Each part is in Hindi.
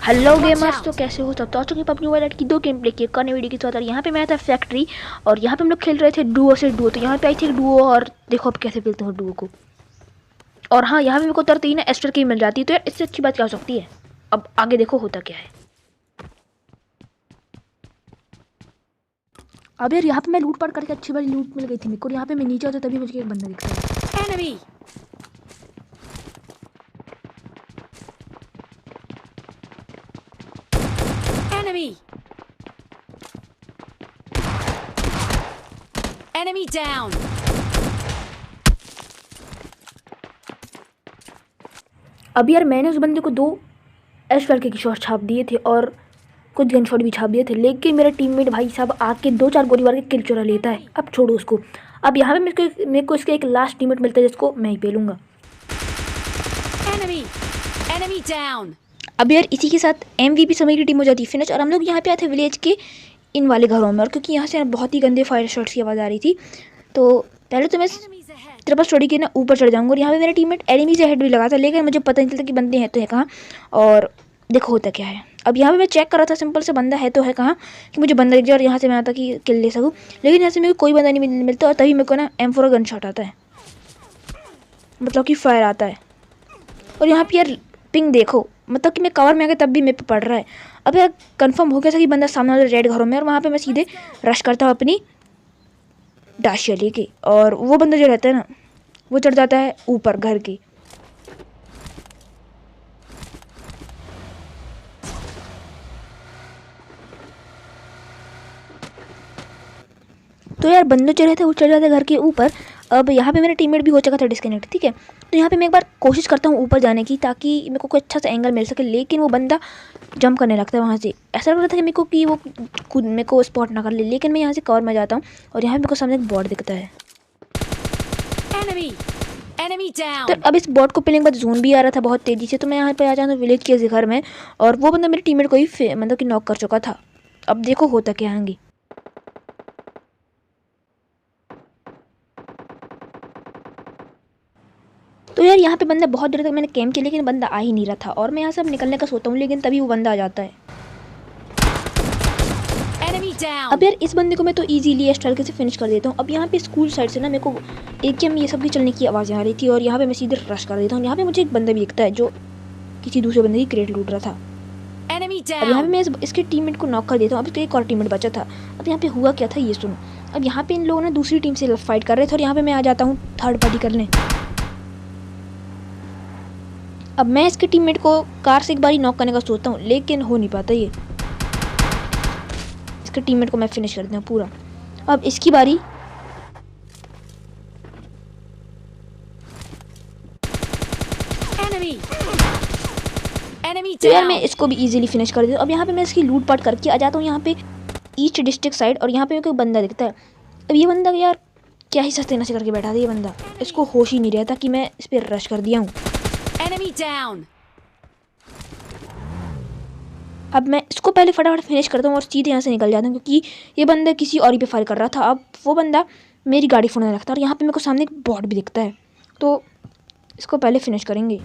हेलो गेमर्स, तो कैसे हो सब। तो आ चुके पबजी मोबाइल की दो गेम प्ले की करने वीडियो के साथ। और यहाँ पे मैं था फैक्ट्री, और यहाँ पे हम लोग खेल रहे थे डुओ से डुओ। तो यहाँ पे आई थी डुओ, और देखो अब कैसे खेलते हो डुओ को। और हाँ, यहाँ पे मेरे को तरती ना एस्टर की मिल जाती है, तो यार इससे अच्छी बात क्या हो सकती है। अब आगे देखो होता क्या है। अब यार यहाँ पे मैं लूट पाट करके अच्छी वाली लूट मिल गई थी मेरे को। यहाँ पे मैं नीचे होता तभी मुझे एक बंदा दिखता है। Enemy! Enemy! Enemy down! अब यार मैंने उस बंदे को 2 एस्टर के शॉट छाप दिए थे और कुछ गन शॉट भी छाप दिए थे, लेकिन मेरा टीममेट भाई साहब आके 2-4 गोली मार के किल चुरा लेता है। अब छोड़ो उसको। अब यहाँ पे मेरे को इसका एक लास्ट टीममेट मिलता है जिसको मैं ही पेलूंगा। Enemy! Enemy down! अब यार इसी के साथ MVP समय की टीम हो जाती है फिनिश। और हम लोग यहाँ पे आए थे विलेज के इन वाले घरों में, और क्योंकि यहाँ से बहुत ही गंदे फायर शॉट्स की आवाज़ आ रही थी, तो पहले तो मैं Enemies ahead! ट्रिपल स्टोरी के ना ऊपर चढ़ जाऊँगा। और यहाँ पे मेरा टीममेट एनिमी से हेड भी लगा था, लेकिन मुझे पता नहीं चलता कि बंदे हैं तो है कहाँ। और देखो होता क्या है। अब यहाँ पे मैं चेक कर रहा था सिंपल से बंदा है तो है कहाँ, कि मुझे बंदा दिख जाए और यहाँ से मैं आता कि किल ले सकूँ। लेकिन यहाँ से मेरे को कोई बंदा नहीं मिलता, और तभी मेरे को ना M4 गन शॉट आता है, मतलब कि फायर आता है। और यहाँ पे यार पिंग देखो, मतलब कि मैं कवर में आ गया तब भी मेरे पे पड़ रहा है। अब यार कंफर्म हो गया था कि बंदा सामने वाले रेड घरों में, और वहाँ पे मैं सीधे रश करता हूँ अपनी डाशिया लेके। और वो बंदा जो रहता है ना, वो चढ़ जाता है ऊपर घर के। तो यार बंदे जो रहते हैं वो चढ़ जाते हैं घर के ऊपर। अब यहाँ पे मेरा टीममेट भी हो चुका था डिस्कनेक्ट, ठीक है। तो यहाँ पे मैं एक बार कोशिश करता हूँ ऊपर जाने की, ताकि मेरे को कोई अच्छा सा एंगल मिल सके, लेकिन वो बंदा जंप करने लगता है वहाँ से। ऐसा लग रहा था कि मेरे को कि वो खुद मेरे को स्पॉट ना कर ले, लेकिन मैं यहाँ से कवर में जाता हूँ, और यहाँ पे मेरे को सामने एक बॉट दिखता है। Enemy! Enemy तो down! अब इस बॉट को पेलने के बाद जोन भी आ रहा था बहुत तेज़ी से, तो मैं यहाँ पे आ जाता हूँ विलेज के घर में, और वो बंदा मेरे टीममेट को ही मतलब कि नॉक कर चुका था। अब देखो होता क्या आएंगे। तो यार यहाँ पे बंदा बहुत देर तक मैंने कैम्प किया, लेकिन बंदा आ ही नहीं रहा था, और मैं यहाँ से अब निकलने का सोचता हूँ, लेकिन तभी वो बंदा आ जाता है। Enemy down! अब यार इस बंदे को मैं तो इजीली एस्ट्रल से फिनिश कर देता हूँ। अब यहाँ पे स्कूल साइड से ना मेरे को AKM ये सब की चलने की आवाज़ें आ रही थी, और यहाँ पे मैं सीधे रश कर देता हूँ। यहाँ पे मुझे एक बंदा भी दिखता है जो किसी दूसरे बंदे की क्रेट लूट रहा था। Enemy अब यहाँ पे down! मैं इसके टीममेट को नॉक कर देता हूँ। अब इसका एक और टीममेट बचा था। अब यहाँ पे हुआ क्या था ये सुनो। अब यहाँ पे इन लोगों ने दूसरी टीम से फाइट कर रहे थे, और यहाँ पे मैं आ जाता हूँ थर्ड पार्टी करने। अब मैं इसके टीममेट को कार से एक बारी नॉक करने का सोचता हूँ, लेकिन हो नहीं पाता ये। इसके टीममेट को मैं फिनिश कर देता हूँ पूरा। अब इसकी बारी। Enemy! Enemy तो यार मैं down! इसको भी इजीली फिनिश कर देता हूँ। अब यहाँ पे मैं इसकी लूट पाट करके आ जाता हूँ यहाँ पे ईस्ट डिस्ट्रिक्ट साइड, और यहाँ पे मेरे को एक बंदा दिखता है। अब ये बंदा यार क्या ही सस्ते नशे करके बैठा था ये बंदा, इसको होश ही नहीं रहता कि मैं इस पर रश कर दिया हूँ। Enemy down! अब मैं इसको पहले फटाफट फिनिश करता हूँ और सीधे यहाँ से निकल जाता हूँ, क्योंकि ये बंदा किसी और ही पे फायर कर रहा था। अब वो बंदा मेरी गाड़ी फोड़ने लगता है, और यहाँ पे मेरे को सामने एक बॉट भी दिखता है, तो इसको पहले फिनिश करेंगे।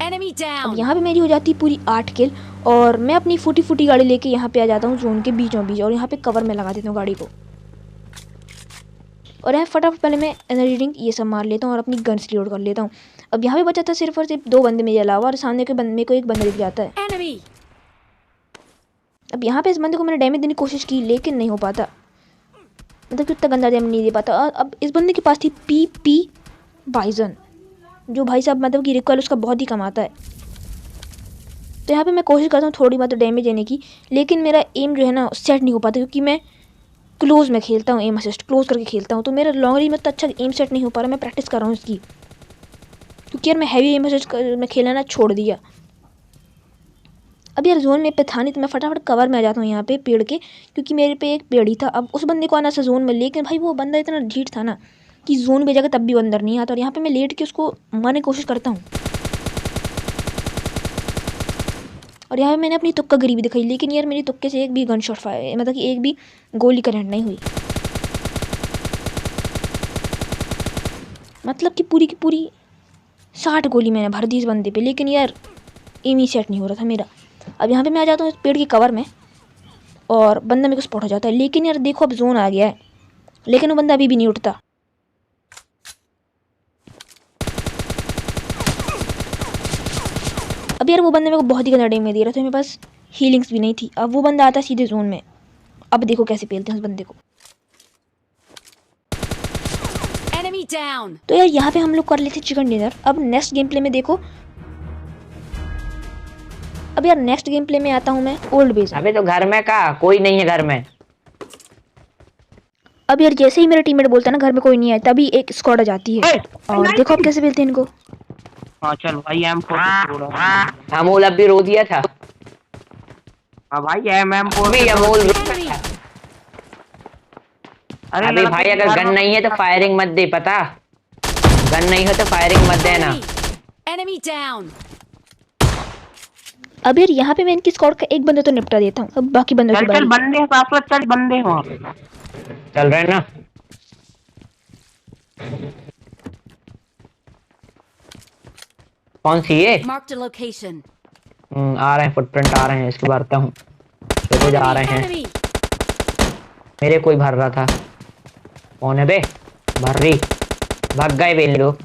Enemy अब down! यहाँ पे मेरी हो जाती है पूरी 8 किल, और मैं अपनी फूटी गाड़ी लेके यहाँ पे आ जाता हूँ जोन के बीचों बीच, और यहाँ पे कवर में लगा देता हूँ गाड़ी को। और यहाँ फटाफट पहले मैं एनर्जी ड्रिंक ये सब मार लेता हूँ और अपनी गन्स लोड कर लेता हूँ। अब यहाँ पे बचा था सिर्फ और सिर्फ 2 बंदे मेरे अलावा, और सामने के बंदे को एक बंदा दिख जाता है। Enemy! अब यहाँ पे इस बंदे को मैंने डैमेज देने की कोशिश की, लेकिन नहीं हो पाता, मतलब कि उतना गंदा डैमेज नहीं दे पाता। अब इस बंदे के पास थी PP बाइजन, जो भाई साहब मतलब कि रिकॉइल उसका बहुत ही कम आता है। तो यहाँ पे मैं कोशिश करता हूँ थोड़ी बहुत डैमेज देने की, लेकिन मेरा एम जो है ना सेट नहीं हो पाता, क्योंकि मैं क्लोज में खेलता हूँ, एम असिस्ट क्लोज करके खेलता हूँ, तो मेरा लॉन्ग रेंज में तो अच्छा एम सेट नहीं हो पा रहा। मैं प्रैक्टिस कर रहा हूँ इसकी, क्योंकि यार मैं हैवी एम असिस्ट में खेलना ना छोड़ दिया। अब यार जोन में पे था नहीं, तो मैं फटाफट कवर में आ जाता हूँ यहाँ पे पेड़ के, क्योंकि मेरे पे एक पेड़ ही था। अब उस बंदे को आना था जोन में, लेकिन भाई वो बंदा इतना ढीठ था ना कि जोन में जाकर तब भी वो अंदर नहीं आता, और यहाँ पे मैं लेट के उसको मारने की कोशिश करता हूँ। और यहाँ पे मैंने अपनी तुक्का गिरी भी दिखाई, लेकिन यार मेरी तुक्के से एक भी गन शॉट फायर, मतलब कि एक भी गोली करंट नहीं हुई, मतलब कि पूरी की पूरी 60 गोली मैंने भर दी इस बंदे पे, लेकिन यार एम ही सेट नहीं हो रहा था मेरा। अब यहाँ पे मैं आ जाता हूँ इस पेड़ की कवर में और बंदा मेरे को स्पॉट हो जाता है। लेकिन यार देखो अब जोन आ गया है, लेकिन वो बंदा अभी भी नहीं उठता। अब यार वो बंदा मेरे को बहुत ही गंदा डैमेज दे रहा था, मेरे पास हीलिंग्स भी नहीं थी। अब वो बंदा आता है सीधे जोन में। अब देखो कैसे पेलते हैं उस बंदे को। Enemy down. तो यार यहाँ पे हम लोग कर लेते चिकन डिनर। अब नेक्स्ट गेम प्ले में देखो। अब यार नेक्स्ट गेम प्ले में आता हूँ मैं ओल्ड बेस। अबे तो घर में का कोई नहीं है घर में। अब यार जैसे ही मेरा टीममेट बोलता है ना घर में कोई नहीं है, तभी एक स्क्वाड आ जाती है। और देखो अब कैसे पेलते हैं इनको। हाँ चल भाई M4 अमोल अब भी रो दिया था। हाँ भाई M4 अभी अमोल Enemy. अभी भाई अगर गन नहीं है तो फायरिंग मत दे, पता गन नहीं हो तो फायरिंग मत देना। Enemy. Enemy down. अब यार यहाँ पे मैं इनकी स्क्वाड का एक बंदा तो निपटा देता हूँ। अब बाकी बंदों की चल चल बारी। बंदे साफ चल बंदे हो चल रहे हैं ना। कौन सी ये? Marked a location. आ रहे हैं, फुटप्रिंट आ रहे हैं, इसको भरता हूँ। देखो जा रहे हैं। Enemy. मेरे कोई भर रहा था। कौन है बे? भर रही। भाग गए बे लोग।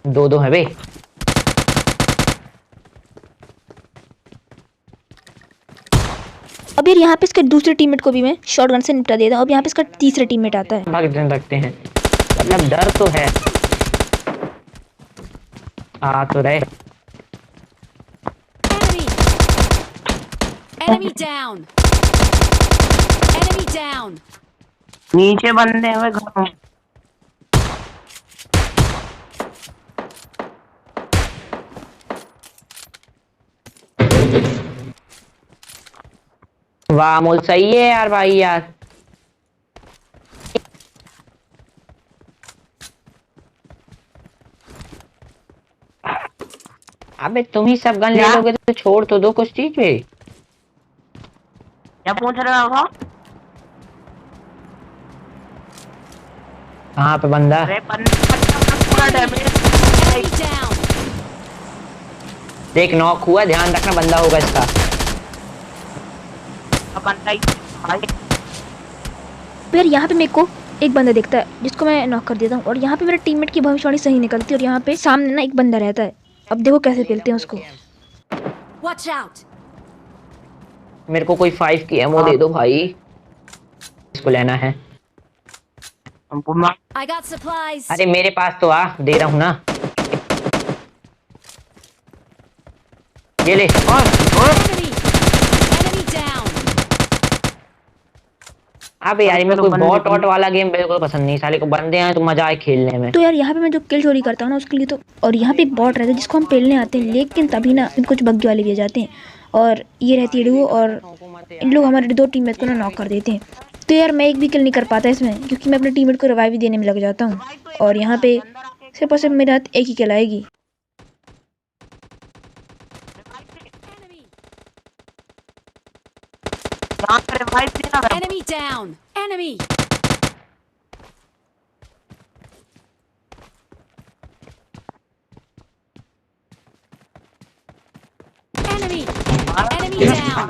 दो है बे। अब यार यहाँ पे इसके दूसरे टीममेट को भी मैं शॉटगन से निपटा देता हूँ। अब यहाँ पे इसका तीसरा टीममेट आता है। भाग दिन रखते हैं, मतलब डर तो है। आ तो रहे। Enemy. Enemy down. Enemy down. नीचे बंदे हैं घर में। वाह अमोल सही है यार भाई यार। अबे तुम ही सब गन ले क्या? लोगे तो छोड़ तो दो कुछ चीज पे। क्या पूछ रहे हो? कहाँ पे बंदा? अरे पूरा डैमेज Enemy down. देख नॉक हुआ, ध्यान रखना बंदा होगा इसका। बंदा ही भाई। फिर यहाँ पे मेरे को एक बंदा दिखता है जिसको मैं नॉक कर देता हूँ। और यहाँ पे मेरे टीममेट की भविष्यवाणी सही निकलती है। और यहाँ पे सामने ना एक बंदा रहता है। अब देखो कैसे पेलते हैं उसको। Watch out. मेरे को कोई 5 की एमओ दे दो भाई, इसको लेना है। हमको मार I got supplies. अरे मेरे पास तो आ, दे रहा हूँ ना। ये ले। Enemy. Enemy down. अब यार मेरे को बॉट वॉट वाला गेम बिल्कुल पसंद नहीं। साले को बंदे हैं तो मजा आए खेलने में। तो यार यहाँ पे मैं जो किल चोरी करता हूँ ना उसके लिए तो, और यहाँ पे एक बॉट रहता है जिसको हम पेलने आते हैं, लेकिन तभी ना कुछ बग्गी वाले भी आ जाते हैं। और ये रहती है डुओ, और इन लोग हमारे दो टीममेट को ना नॉक कर देते हैं। तो यार मैं एक भी किल नहीं कर पाता इसमें, क्योंकि मैं अपने टीममेट को रिवाइव भी देने में लग जाता हूँ। और यहाँ पे सिर्फ और सिर्फ मेरे हाथ एक ही किल आएगी। Enemy. यहाँ पे रिवाइव देना है। Enemy down. Enemy. Enemy. Enemy down.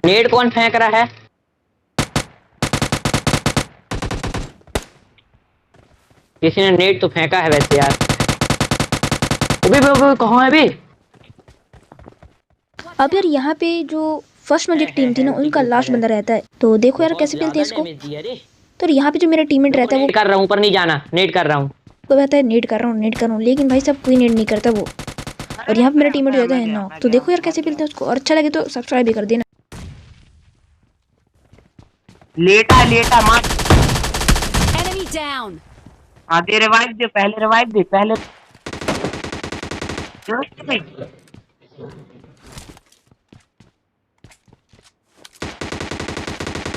Net कौन फेंक रहा है? किसी ने नेट तो फेंका है वैसे यार। अबे कहाँ है बे? अब यार यहाँ पे जो फर्स्ट में जो टीम थी ना उनका लास्ट बंदा रहता है। तो देखो यार कैसे खेलते हैं इसको। तो यहाँ पे जो मेरा टीममेट रहता है वो नेट कर रहा हूँ, ऊपर नहीं जाना, नेट कर रहा हूँ। कहता है नेट कर रहा हूँ, लेकिन भाई सब कोई नेट नहीं करता वो। और यहाँ पे मेरा टीममेट रहता है नॉक। तो देखो यार कैसे खेलते हैं उसको। और अच्छा लगे तो सब्सक्राइब भी कर देना। लेटा मार। Enemy down. हाँ दे रिवाइव दे, पहले रिवाइव दे पहले।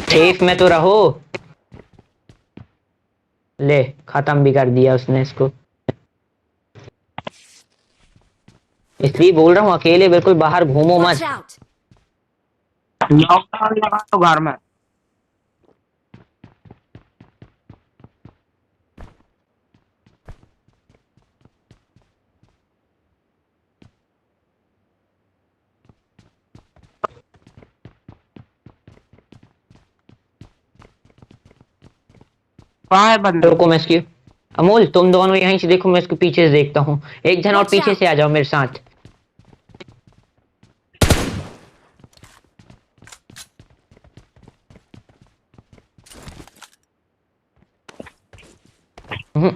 सेफ में तो रहो। ले खत्म भी कर दिया उसने इसको। इसलिए बोल रहा हूँ अकेले बिल्कुल बाहर घूमो Watch मत। out! लॉकडाउन लगा दो घर में। कहाँ है बंदे? रुको मैं इसकी अमोल तुम दोनों यहीं से देखो, मैं इसके पीछे से देखता हूँ। एक जन और Watch पीछे out. से आ जाओ मेरे साथ।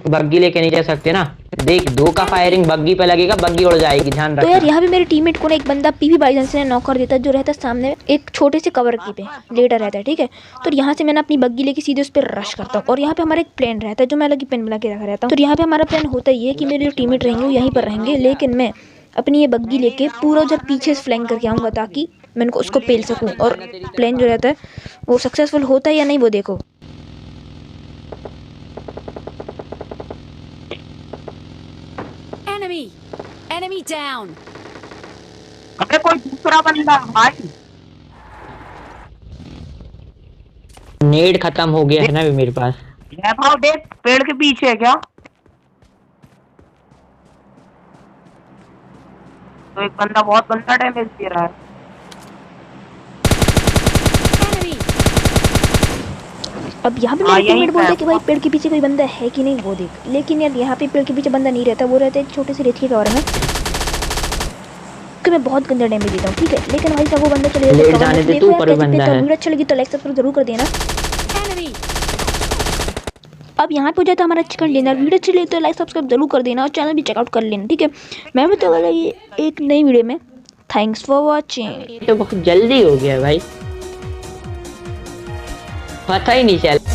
बग्गी लेके नहीं जा सकते ना। देख दो का फायरिंग बग्गी पे लगेगा, बग्गी उड़ जाएगी, ध्यान तो यार रखना। यहाँ पे मेरे टीममेट को ना एक बंदा पीवी बाईजन से नॉक कर देता है, जो रहता है सामने एक छोटे से कवर की पे लेटा रहता है, ठीक है। तो यहाँ से मैंने अपनी बग्गी लेके सीधे उस पर रश करता हूँ, और यहाँ पे हमारा एक प्लान रहता है जो मैं अलग ही प्लान बना के रखा रहता हूँ। तो यहाँ पे हमारा प्लान होता ही है कि मेरे जो टीममेट रहेंगे वो यहीं पर रहेंगे, लेकिन मैं अपनी ये बग्गी लेके पूरा उधर पीछे से फ्लैंक करके आऊँगा ताकि मैं उनको उसको पेल सकूँ। और प्लान जो रहता है वो सक्सेसफुल होता है या नहीं वो देखो। Enemy! Enemy down! अरे कोई दूसरा बंदा है भाई। नेड खत्म हो गया है ना अभी मेरे पास। वैभव देख पेड़ के पीछे है क्या? तो एक बंदा बहुत गंदा डैमेज दे रहा है। Enemy! अब यहाँ पे हाँ, मेरे यहीं टीममेट पे बोलते है। हैं कि भाई पेड़ के पीछे कोई बंदा है कि नहीं वो देख, लेकिन यार यहाँ पे पेड़ के पीछे बंदा नहीं रहता, वो रहता है एक छोटे से रेत के कवर में कि मैं बहुत गंदा डैमेज देता हूँ, ठीक है। लेकिन भाई साहब वो बंदा चले लेट जाता जाने दे, तू ऊपर भी बंदा है। वीडियो अच्छा लगी तो लाइक सब्सक्राइब जरूर कर देना। Enemy! अब यहाँ पे हो जाता है हमारा चिकन डिनर। वीडियो अच्छी लगी तो लाइक सब्सक्राइब जरूर कर देना और चैनल भी चेकआउट कर लेना, ठीक है। मैं बताऊँ वाला ये एक नई वीडियो में। Thanks for watching. ये तो बहुत जल्दी हो गया भाई, पता ही नहीं चला।